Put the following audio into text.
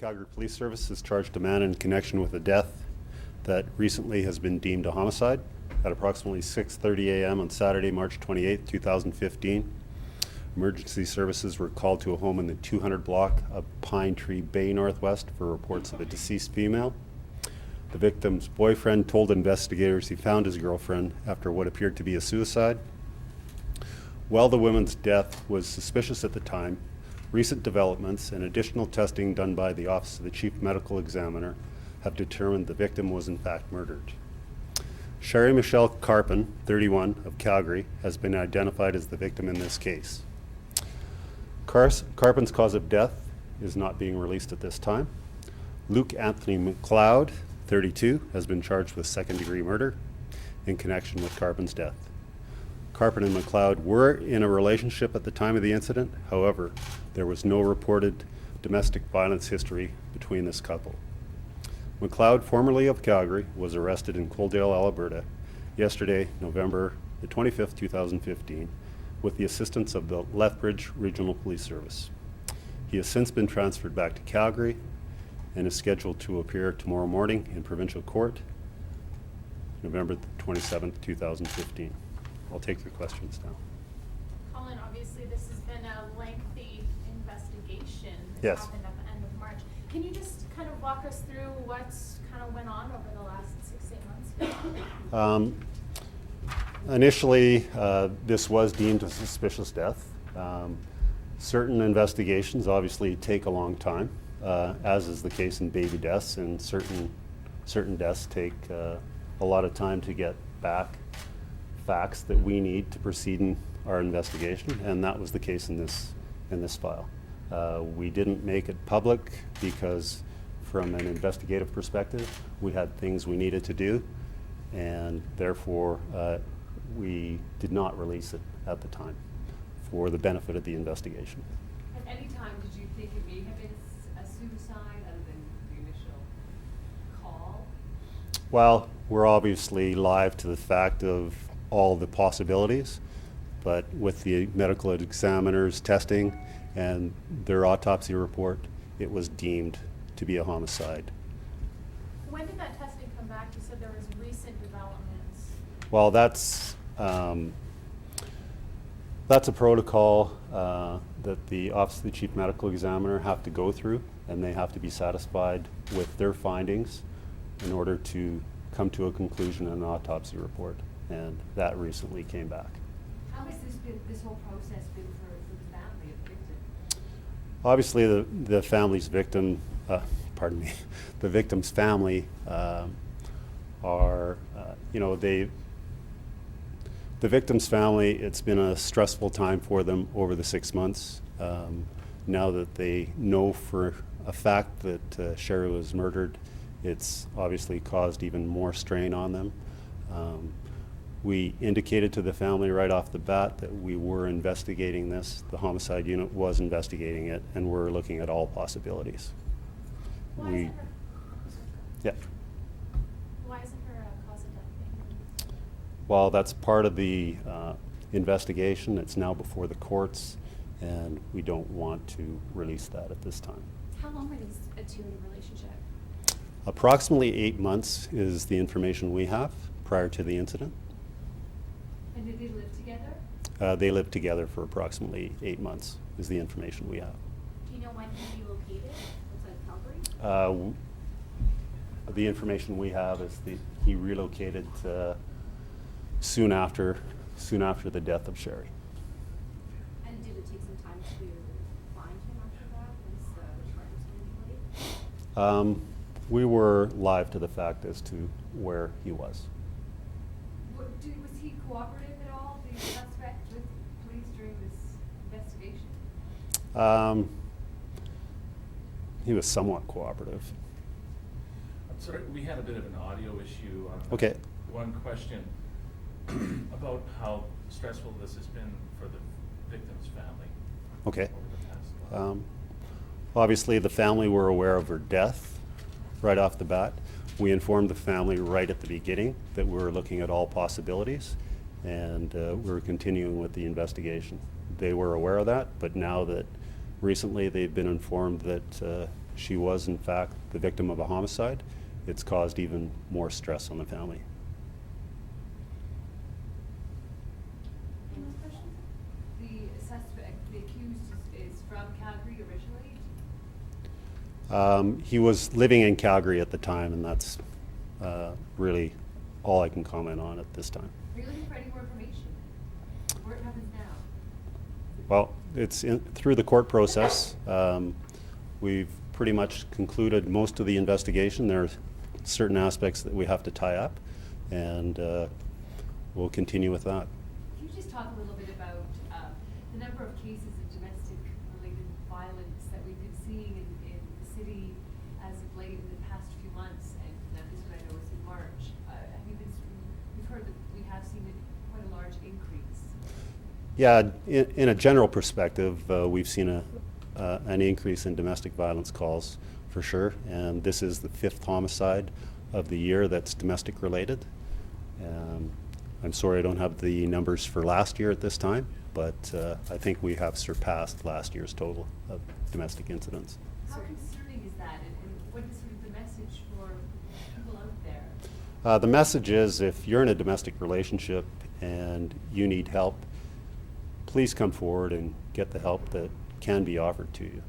Calgary Police Service has charged a man in connection with a death that recently has been deemed a homicide at approximately 6:30 a.m. on Saturday, March 28, 2015. Emergency services were called to a home in the 200 block of Pine Tree Bay Northwest for reports of a deceased female. The victim's boyfriend told investigators he found his girlfriend after what appeared to be a suicide. While the woman's death was suspicious at the time, recent developments and additional testing done by the Office of the Chief Medical Examiner have determined the victim was in fact murdered. Sherry Michelle Carpin, 31, of Calgary, has been identified as the victim in this case. Carpin's cause of death is not being released at this time. Luke Anthony McLeod, 32, has been charged with second-degree murder in connection with Carpin's death. Carpin and McLeod were in a relationship at the time of the incident. However, there was no reported domestic violence history between this couple. McLeod, formerly of Calgary, was arrested in Coaldale, Alberta, yesterday, November the 25th, 2015, with the assistance of the Lethbridge Regional Police Service. He has since been transferred back to Calgary and is scheduled to appear tomorrow morning in provincial court, November 27th, 2015. I'll take your questions now. Colin, obviously this has been a lengthy investigation. This Yes. happened at the end of March. Can you just kind of walk us through what's kind of went on over the last 6-8 months? Initially, this was deemed a suspicious death. Certain investigations obviously take a long time, as is the case in baby deaths, and certain deaths take a lot of time to get back facts that we need to proceed in our investigation, and that was the case in this file. We didn't make it public because from an investigative perspective, we had things we needed to do, and therefore we did not release it at the time for the benefit of the investigation. At any time, did you think it may have been a suicide other than the initial call? Well, we're obviously live to the fact of all the possibilities, but with the medical examiner's testing and their autopsy report, it was deemed to be a homicide. When did that testing come back? You said there was recent developments. Well, that's a protocol that the Office of the Chief Medical Examiner have to go through, and they have to be satisfied with their findings in order to come to a conclusion in an autopsy report, and that recently came back. How has this whole process been for the family of the victim? Obviously, the family's victim, the victim's family are, the victim's family, it's been a stressful time for them over the 6 months. Now that they know for a fact that Sherry was murdered, it's obviously caused even more strain on them. We indicated to the family right off the bat that we were investigating this. The homicide unit was investigating it, and we're looking at all possibilities. Why isn't her, Yeah. why isn't her cause of death being released? Well, that's part of the investigation. It's now before the courts, and we don't want to release that at this time. How long were these two in a relationship? Approximately 8 months is the information we have prior to the incident. And did they live together? They lived together for approximately 8 months is the information we have. Do you know when he relocated outside Calgary? The information we have is he relocated soon after the death of Sherry. And did it take some time to find him after that once the charges were laid? We were live to the fact as to where he was. Was he cooperative at all, the suspect, with police during this investigation? He was somewhat cooperative. I'm sorry, we had a bit of an audio issue on Okay. one question about how stressful this has been for the victim's family Okay. over the past month. Obviously, the family were aware of her death right off the bat. We informed the family right at the beginning that we were looking at all possibilities, and we were continuing with the investigation. They were aware of that, but now that recently they've been informed that she was in fact the victim of a homicide, it's caused even more stress on the family. Any more questions? The suspect, the accused is from Calgary originally? He was living in Calgary at the time, and that's really all I can comment on at this time. Are you looking for any more information? What happens now? Well, it's through the court process. We've pretty much concluded most of the investigation. There are certain aspects that we have to tie up, and we'll continue with that. Can you just talk a little bit about the number of cases of domestic-related violence that we've been seeing in the city as of late in the past few months? And this one I know was in March. We've heard that we have seen quite a large increase. Yeah, in a general perspective, we've seen an increase in domestic violence calls for sure, and this is the 5th homicide of the year that's domestic related. I'm sorry I don't have the numbers for last year at this time, but I think we have surpassed last year's total of domestic incidents. How concerning is that, and what is sort of the message for people out there? The message is, if you're in a domestic relationship and you need help, please come forward and get the help that can be offered to you.